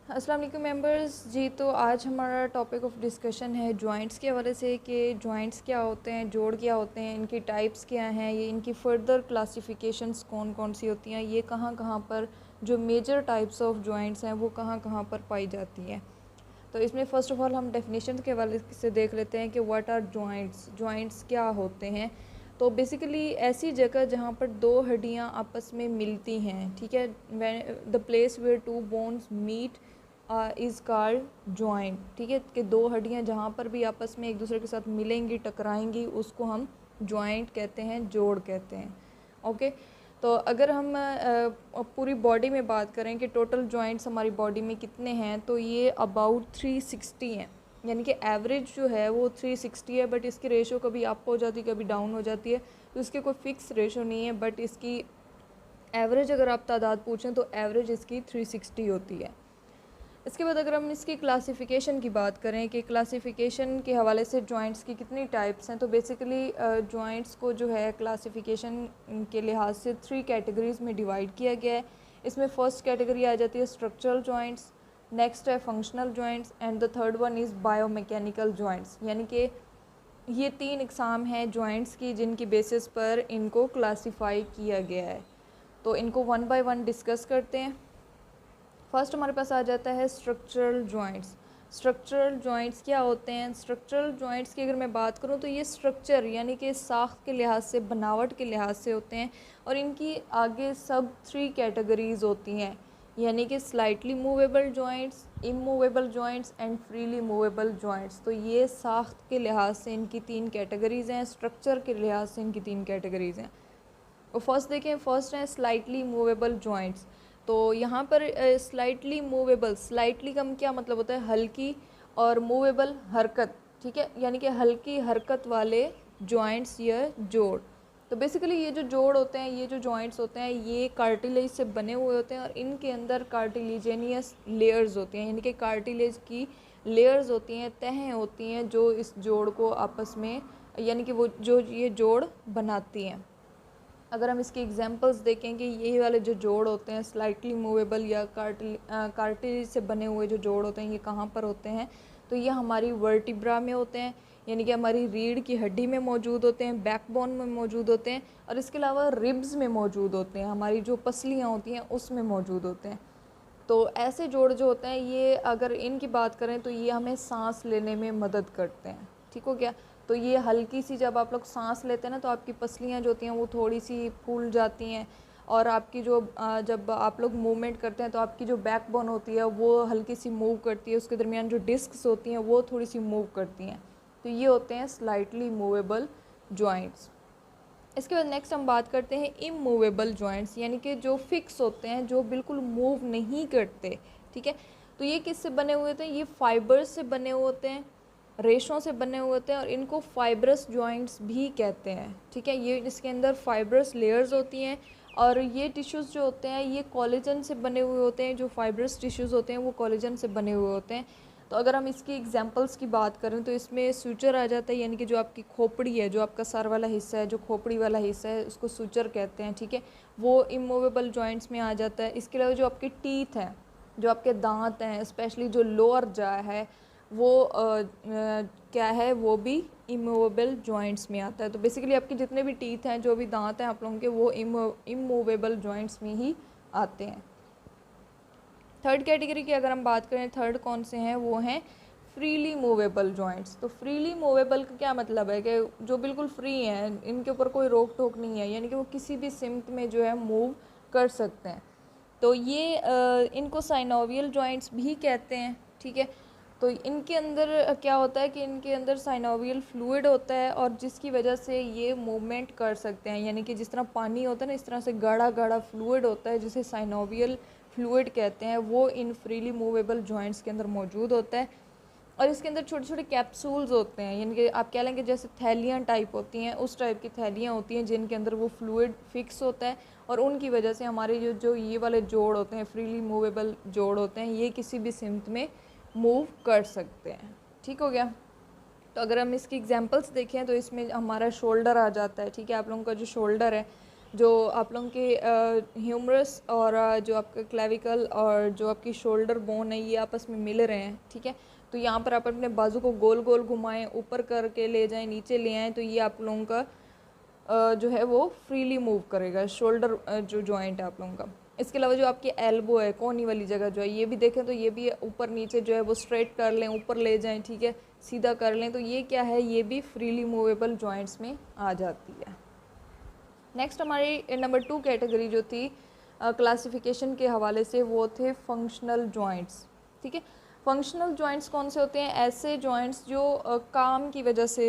अस्सलाम वालेकुम मेंबर्स जी। तो आज हमारा टॉपिक ऑफ डिस्कशन है जॉइंट्स के हवाले से कि जॉइंट्स क्या होते हैं, जोड़ क्या होते हैं, इनकी टाइप्स क्या हैं, ये इनकी फ़र्दर क्लासिफिकेशंस कौन कौन सी होती हैं, ये कहाँ कहाँ पर जो मेजर टाइप्स ऑफ जॉइंट्स हैं वो कहाँ कहाँ पर पाई जाती हैं। तो इसमें फ़र्स्ट ऑफ़ ऑल हम डेफिनेशन के हवाले से देख लेते हैं कि व्हाट आर जॉइंट्स, जॉइंट्स क्या होते हैं। तो बेसिकली ऐसी जगह जहाँ पर दो हड्डियाँ आपस में मिलती हैं, ठीक है। The place where two bones meet is called joint, ठीक है। कि दो हड्डियाँ जहाँ पर भी आपस में एक दूसरे के साथ मिलेंगी, टकराएंगी, उसको हम जॉइंट कहते हैं, जोड़ कहते हैं। ओके। तो अगर हम पूरी बॉडी में बात करें कि टोटल जॉइंट्स हमारी बॉडी में कितने हैं, तो ये अबाउट 360 हैं। यानी कि एवरेज जो है वो 360 है, बट इसकी रेशो कभी अप हो जाती है, कभी डाउन हो जाती है। तो इसके कोई फ़िक्स रेशो नहीं है, बट इसकी एवरेज अगर आप तादाद पूछें तो एवरेज इसकी 360 होती है। इसके बाद अगर हम इसकी क्लासिफ़िकेशन की बात करें कि क्लासिफ़िकेशन के हवाले से जॉइंट्स की कितनी टाइप्स हैं, तो बेसिकली जॉइंट्स को जो है क्लासिफ़िकेशन के लिहाज से 3 कैटेगरीज़ में डिवाइड किया गया है। इसमें फ़र्स्ट कैटेगरी आ जाती है स्ट्रक्चरल जॉइंट्स, नेक्स्ट है functional joints and the third one is biomechanical joints. यानी कि ये 3 इकसाम हैं जॉइंट्स की जिनकी बेसिस पर इनको क्लासीफाई किया गया है। तो इनको वन बाय वन डिस्कस करते हैं। फर्स्ट हमारे पास आ जाता है स्ट्रक्चरल जॉइंट्स। स्ट्रक्चरल जॉइंट्स क्या होते हैं? स्ट्रक्चरल जॉइंट्स की अगर मैं बात करूं तो ये स्ट्रक्चर यानी कि साख्त के लिहाज से, बनावट के लिहाज से होते हैं, और इनकी आगे सब 3 कैटेगरीज़ होती हैं, यानी कि slightly movable joints, immovable joints and freely movable joints. तो ये साख्त के लिहाज से इनकी 3 कैटेगरीज़ हैं, स्ट्रक्चर के लिहाज से इनकी 3 कैटेगरीज़ हैं। और फर्स्ट देखें, फर्स्ट है स्लाइटली मूवेबल जॉइंट्स। तो यहाँ पर स्लाइटली मूवेबल, स्लाइटली का क्या मतलब होता है? हल्की, और मूवेबल हरकत, ठीक है, यानी कि हल्की हरकत वाले जॉइंट्स या जोड़। तो बेसिकली ये जो जोड़ होते हैं, ये जो जॉइंट्स होते हैं, ये कार्टिलेज से बने हुए होते हैं और इनके अंदर कार्टिलेजेनियस लेयर्स होती हैं, यानी कि कार्टिलेज की लेयर्स होती हैं, तहें होती हैं जो इस जोड़ को आपस में, यानी कि वो जो ये जोड़ बनाती हैं। अगर हम इसकी एग्जांपल्स देखें कि ये वाले जो जोड़ होते हैं स्लाइटली मूवेबल या कार्टिलेज से बने हुए जो जोड़ होते हैं, ये कहाँ पर होते हैं? तो ये हमारी वर्टिब्रा में होते हैं, यानी कि हमारी रीढ़ की हड्डी में मौजूद होते हैं, बैकबोन में मौजूद होते हैं, और इसके अलावा रिब्स में मौजूद होते हैं, हमारी जो पसलियाँ होती हैं उसमें मौजूद होते हैं। तो ऐसे जोड़ जो होते हैं, ये अगर इनकी बात करें तो ये हमें सांस लेने में मदद करते हैं, ठीक हो गया। तो ये हल्की सी जब आप लोग सांस लेते हैं ना, तो आपकी पसलियाँ जो होती हैं वो थोड़ी सी फूल जाती हैं, और आपकी जो जब आप लोग मूवमेंट करते हैं तो आपकी जो बैकबोन होती है वो हल्की सी मूव करती है, उसके दरमियान जो डिस्क्स होती हैं वो थोड़ी सी मूव करती हैं। तो ये होते हैं स्लाइटली मूवेबल जॉइंट्स। इसके बाद नेक्स्ट हम बात करते हैं इमूवेबल जॉइंट्स, यानी कि जो फिक्स होते हैं, जो बिल्कुल मूव नहीं करते, ठीक है। तो ये किससे बने हुए होते हैं? ये फाइबर्स से बने हुए होते हैं, रेशों से बने हुए होते हैं, और इनको फाइब्रस जॉइंट्स भी कहते हैं, ठीक है। ये इसके अंदर फाइब्रस लेयर्स होती हैं, और ये टिश्यूज़ जो होते हैं ये कोलेजन से बने हुए होते हैं। जो फाइब्रस टिश्यूज़ होते हैं वो कोलेजन से बने हुए होते हैं। तो अगर हम इसकी एग्जांपल्स की बात करें तो इसमें सूचर आ जाता है, यानी कि जो आपकी खोपड़ी है, जो आपका सर वाला हिस्सा है, जो खोपड़ी वाला हिस्सा है, उसको सूचर कहते हैं, ठीक है। वो इमूवेबल जॉइंट्स में आ जाता है। इसके अलावा जो आपके टीथ हैं, जो आपके दांत हैं, स्पेशली जो लोअर जा है, वो क्या है, वो भी इमूवेबल जॉइंट्स में आता है। तो बेसिकली आपके जितने भी टीथ हैं, जो भी दांत हैं आप लोगों के, वो इमूवेबल जॉइंट्स में ही आते हैं। थर्ड कैटेगरी की अगर हम बात करें, थर्ड कौन से हैं? वो हैं फ्रीली मूवेबल जॉइंट्स। तो फ्रीली मूवेबल का क्या मतलब है? कि जो बिल्कुल फ्री हैं, इनके ऊपर कोई रोक टोक नहीं है, यानी कि वो किसी भी सिमत में जो है मूव कर सकते हैं। तो ये इनको साइनोवियल जॉइंट्स भी कहते हैं, ठीक है। तो इनके अंदर क्या होता है कि इनके अंदर साइनोवियल फ्लूइड होता है, और जिसकी वजह से ये मूवमेंट कर सकते हैं, यानी कि जिस तरह पानी होता है ना, इस तरह से गाढ़ा गाढ़ा फ्लूइड होता है जिसे साइनोवियल फ्लूइड कहते हैं, वो इन फ्रीली मूवेबल जॉइंट्स के अंदर मौजूद होता है। और इसके अंदर छोटे छोटे कैप्सूल्स होते हैं, यानी कि आप कह लेंगे जैसे थैलियाँ टाइप होती हैं, उस टाइप की थैलियाँ होती हैं जिनके अंदर वो फ्लूइड फिक्स होता है, और उनकी वजह से हमारे जो जो ये वाले जोड़ होते हैं, फ्रीली मूवेबल जोड़ होते हैं, ये किसी भी सिमत में मूव कर सकते हैं, ठीक हो गया। तो अगर हम इसकी एग्जांपल्स देखें तो इसमें हमारा शोल्डर आ जाता है, ठीक है। आप लोगों का जो शोल्डर है, जो आप लोगों के ह्यूमरस और जो आपका क्लेविकल और जो आपकी शोल्डर बोन है ये आपस में मिल रहे हैं, ठीक है। तो यहाँ पर आप अपने बाजू को गोल गोल घुमाएं, ऊपर करके ले जाएं, नीचे ले आएँ, तो ये आप लोगों का जो है वो फ्रीली मूव करेगा शोल्डर जो जॉइंट है आप लोगों का। इसके अलावा जो आपकी एल्बो है, कोनी वाली जगह जो है, ये भी देखें तो ये भी ऊपर नीचे जो है वो स्ट्रेट कर लें, ऊपर ले जाएं, ठीक है, सीधा कर लें, तो ये क्या है, ये भी फ्रीली मूवेबल जॉइंट्स में आ जाती है। नेक्स्ट हमारी नंबर 2 कैटेगरी जो थी क्लासिफिकेशन के हवाले से, वो थे फंक्शनल जॉइंट्स, ठीक है। फंक्शनल जॉइंट्स कौन से होते हैं? ऐसे जॉइंट्स जो काम की वजह से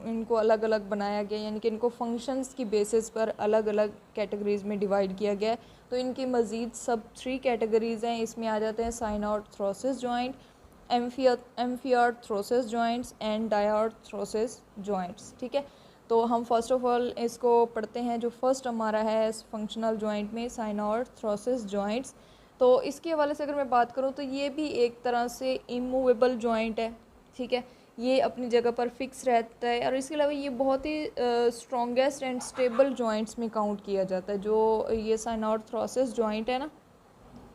इनको अलग अलग बनाया गया, यानी कि इनको फंक्शंस की बेसिस पर अलग अलग कैटेगरीज़ में डिवाइड किया गया है। तो इनकी मज़ीद सब 3 कैटेगरीज़ हैं। इसमें आ जाते हैं साइनॉर्थ्रोसिस जॉइंट, एम्फिऑर्थ्रोसिस जॉइंट्स एंड डायऑर्थ्रोसिस जॉइंट्स, ठीक है। तो हम फर्स्ट ऑफ ऑल इसको पढ़ते हैं। जो फर्स्ट हमारा है फंक्शनल जॉइंट में साइनॉर्थ्रोसिस जॉइंट्स, तो इसके हवाले से अगर मैं बात करूँ तो ये भी एक तरह से इमूवेबल जॉइंट है, ठीक है। ये अपनी जगह पर फिक्स रहता है और इसके अलावा ये बहुत ही स्ट्रॉन्गेस्ट एंड स्टेबल जॉइंट्स में काउंट किया जाता है। जो ये साइनॉर्थ्रोसिस जॉइंट है ना,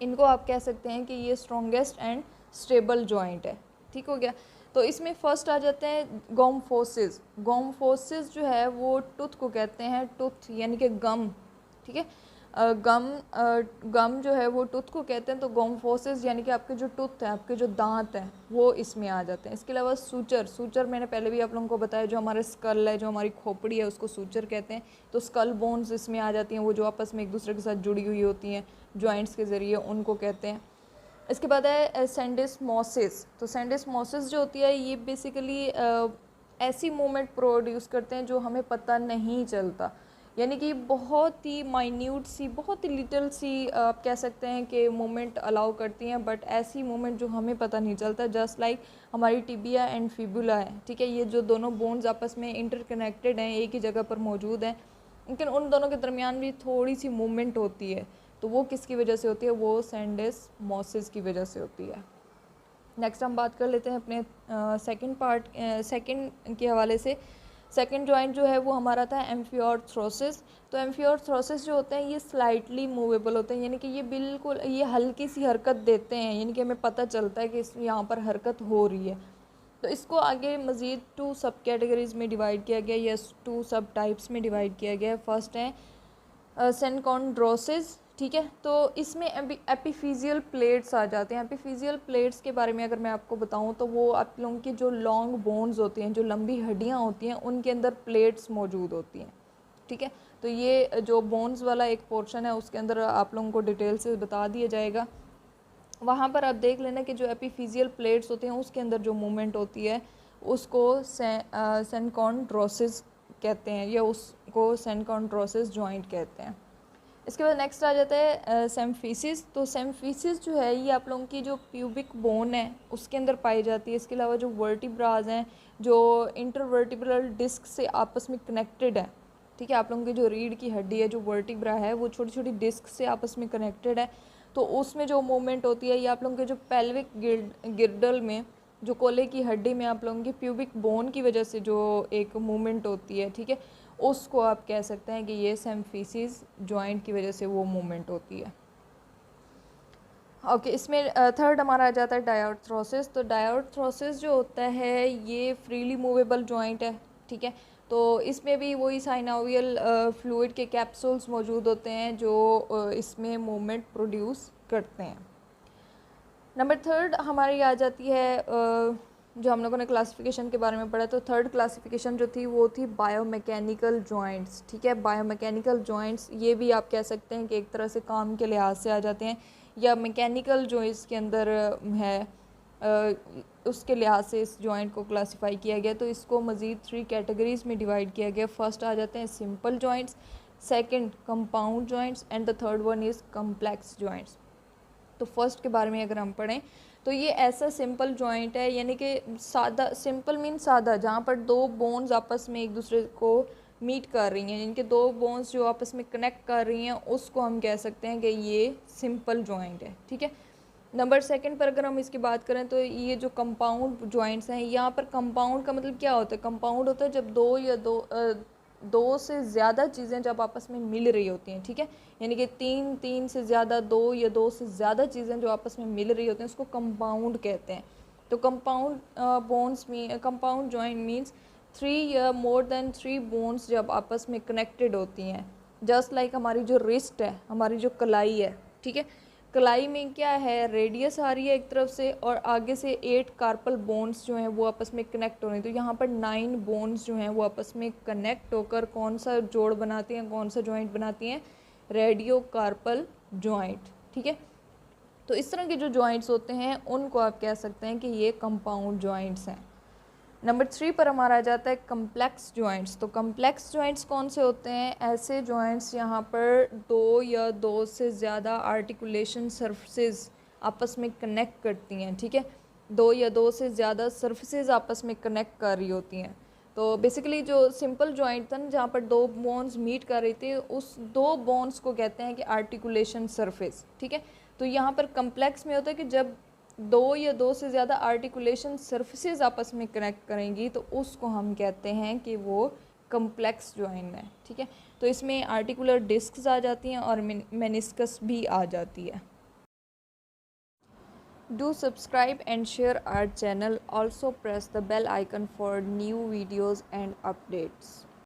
इनको आप कह सकते हैं कि ये स्ट्रॉन्गेस्ट एंड स्टेबल जॉइंट है, ठीक हो गया। तो इसमें फर्स्ट आ जाते हैं गोम्फोसिस। गोम्फोसिस जो है वो टूथ को कहते हैं, टूथ यानी कि गम, ठीक है। गम जो है वो टूथ को कहते हैं। तो गोम्फोसिस यानी कि आपके जो टूथ है, आपके जो दांत हैं, वो इसमें आ जाते हैं। इसके अलावा सूचर, सूचर मैंने पहले भी आप लोगों को बताया, जो हमारे स्कल है, जो हमारी खोपड़ी है, उसको सूचर कहते हैं। तो स्कल बोन्स इसमें आ जाती हैं, वो जो आपस में एक दूसरे के साथ जुड़ी हुई होती हैं जॉइंट्स के ज़रिए, उनको कहते हैं। इसके बाद है सेंडिस्मोसिस। तो सेंडिस्मोसिस जो होती है ये बेसिकली ऐसी मूवमेंट प्रोड्यूस करते हैं जो हमें पता नहीं चलता, यानी कि बहुत ही माइन्यूट सी, बहुत ही लिटिल सी आप कह सकते हैं कि मूवमेंट अलाउ करती हैं, बट ऐसी मूवमेंट जो हमें पता नहीं चलता। जस्ट लाइक हमारी टिबिया एंड फिबुला है, ठीक है। ये जो दोनों बोन्स आपस में इंटरकनेक्टेड हैं, एक ही जगह पर मौजूद हैं, लेकिन उन दोनों के दरमियान भी थोड़ी सी मूवमेंट होती है। तो वो किसकी वजह से होती है? वो सेंडिस्मोसिस की वजह से होती है। नेक्स्ट हम बात कर लेते हैं अपने सेकंड के हवाले से। सेकंड जॉइंट जो है वो हमारा था एम्फिऑर्थ्रोसिस। तो एम्फिऑर्थ्रोसिस जो होते हैं ये स्लाइटली मूवेबल होते हैं, यानी कि ये बिल्कुल ये हल्की सी हरकत देते हैं, यानी कि हमें पता चलता है कि यहाँ पर हरकत हो रही है। तो इसको आगे मज़ीद 2 सब कैटेगरीज़ में डिवाइड किया गया, या 2 सब टाइप्स में डिवाइड किया गया है। फर्स्ट है सेनकॉन्ड्रोसिस, ठीक है। तो इसमें एपिफिजियल प्लेट्स आ जाते हैं। एपिफिजियल प्लेट्स के बारे में अगर मैं आपको बताऊं तो वो आप लोगों की जो लॉन्ग बोन्स होती हैं, जो लंबी हड्डियां होती हैं, उनके अंदर प्लेट्स मौजूद होती हैं, ठीक है। तो ये जो बोन्स वाला एक पोर्शन है उसके अंदर आप लोगों को डिटेल से बता दिया जाएगा। वहाँ पर आप देख लेना कि जो एपिफिजियल प्लेट्स होते हैं उसके अंदर जो मूवमेंट होती है उसको सेनकॉन्ड्रोसिस कहते हैं, या उसको सेनकॉन्ड्रोसिस जॉइंट कहते हैं। इसके बाद नेक्स्ट आ जाता है सेम्फिसिस। तो सेम्फिसिस जो है ये आप लोगों की जो प्यूबिक बोन है उसके अंदर पाई जाती है। इसके अलावा जो वर्टिब्राज हैं, जो इंटरवर्टिब्रल डिस्क से आपस में कनेक्टेड है, ठीक है। आप लोगों की जो रीढ़ की हड्डी है, जो वर्टिब्रा है, वो छोटी छोटी डिस्क से आपस में कनेक्टेड है। तो उसमें जो मूवमेंट होती है ये आप लोगों के जो पेल्विक गिर्डल में, जो कोले की हड्डी में आप लोगों की प्यूबिक बोन की वजह से जो एक मूवमेंट होती है, ठीक है, उसको आप कह सकते हैं कि ये सेम्फिसिस जॉइंट की वजह से वो मूवमेंट होती है। ओके, इसमें थर्ड हमारा आ जाता है डायऑर्थ्रोसिस। तो डायऑर्थ्रोसिस जो होता है ये फ्रीली मूवेबल जॉइंट है, ठीक है। तो इसमें भी वही साइनोवियल फ्लूइड के कैप्सूल्स मौजूद होते हैं जो इसमें मूवमेंट प्रोड्यूस करते हैं। नंबर थर्ड हमारी आ जाती है जो हम लोगों ने क्लासिफिकेशन के बारे में पढ़ा। तो थर्ड क्लासिफिकेशन जो थी वो थी बायोमैकेनिकल जॉइंट्स, ठीक है। बायोमैकेनिकल जॉइंट्स ये भी आप कह सकते हैं कि एक तरह से काम के लिहाज से आ जाते हैं, या मैकेनिकल जो इसके अंदर है उसके लिहाज से इस जॉइंट को क्लासिफाई किया गया। तो इसको मज़ीद 3 कैटेगरीज़ में डिवाइड किया गया। फर्स्ट आ जाते हैं simple joints, second compound joints and the third one is complex joints. तो फर्स्ट के बारे में अगर हम पढ़ें तो ये ऐसा सिंपल जॉइंट है, यानी कि सादा, सिंपल मीन सादा, जहाँ पर 2 बोन्स आपस में एक दूसरे को मीट कर रही हैं, इनके 2 बोन्स जो आपस में कनेक्ट कर रही हैं, उसको हम कह सकते हैं कि ये सिंपल जॉइंट है, ठीक है। नंबर सेकंड पर अगर हम इसकी बात करें तो ये जो कंपाउंड जॉइंट्स हैं, यहाँ पर कंपाउंड का मतलब क्या होता है? कंपाउंड होता है जब दो से ज़्यादा चीज़ें जब आपस में मिल रही होती हैं, ठीक है, यानी कि तीन से ज़्यादा, दो या दो से ज़्यादा चीज़ें जो आपस में मिल रही होती हैं उसको कंपाउंड कहते हैं। तो कंपाउंड बोन्स में कंपाउंड जॉइंट मीन्स 3 या मोर देन 3 बोन्स जब आपस में कनेक्टेड होती हैं। जस्ट लाइक हमारी जो रिस्ट है, हमारी जो कलाई है, ठीक है, कलाई में क्या है, रेडियस आ रही है एक तरफ से और आगे से 8 कार्पल बोन्स जो हैं वो आपस में कनेक्ट हो रही हैं। तो यहाँ पर 9 बोन्स जो हैं वो आपस में कनेक्ट होकर कौन सा जोड़ बनाती हैं, कौन सा जॉइंट बनाती हैं, रेडियो कार्पल जॉइंट, ठीक है। तो इस तरह के जो जॉइंट्स होते हैं उनको आप कह सकते हैं कि ये कंपाउंड जॉइंट्स हैं। नंबर 3 पर हमारा आ जाता है कम्प्लेक्स जॉइंट्स। तो कम्प्लेक्स जॉइंट्स कौन से होते हैं, ऐसे जॉइंट्स यहाँ पर दो या दो से ज़्यादा आर्टिकुलेशन सर्फेसिस आपस में कनेक्ट करती हैं, ठीक है, दो या दो से ज़्यादा सर्फेसिस आपस में कनेक्ट कर रही होती हैं। तो बेसिकली जो सिंपल जॉइंट था ना जहाँ पर दो बोन्स मीट कर रही थी, उस दो बोन्स को कहते हैं कि आर्टिकुलेशन सरफेस, ठीक है। तो यहाँ पर कम्प्लेक्स में होता है कि जब दो या दो से ज़्यादा आर्टिकुलेशन सर्फेसिस आपस में कनेक्ट करेंगी तो उसको हम कहते हैं कि वो कम्प्लेक्स जॉइंट है, ठीक है। तो इसमें आर्टिकुलर डिस्क्स आ जाती हैं और मेनिस्कस भी आ जाती है। Do subscribe and share our channel. Also press the bell icon for new videos and updates.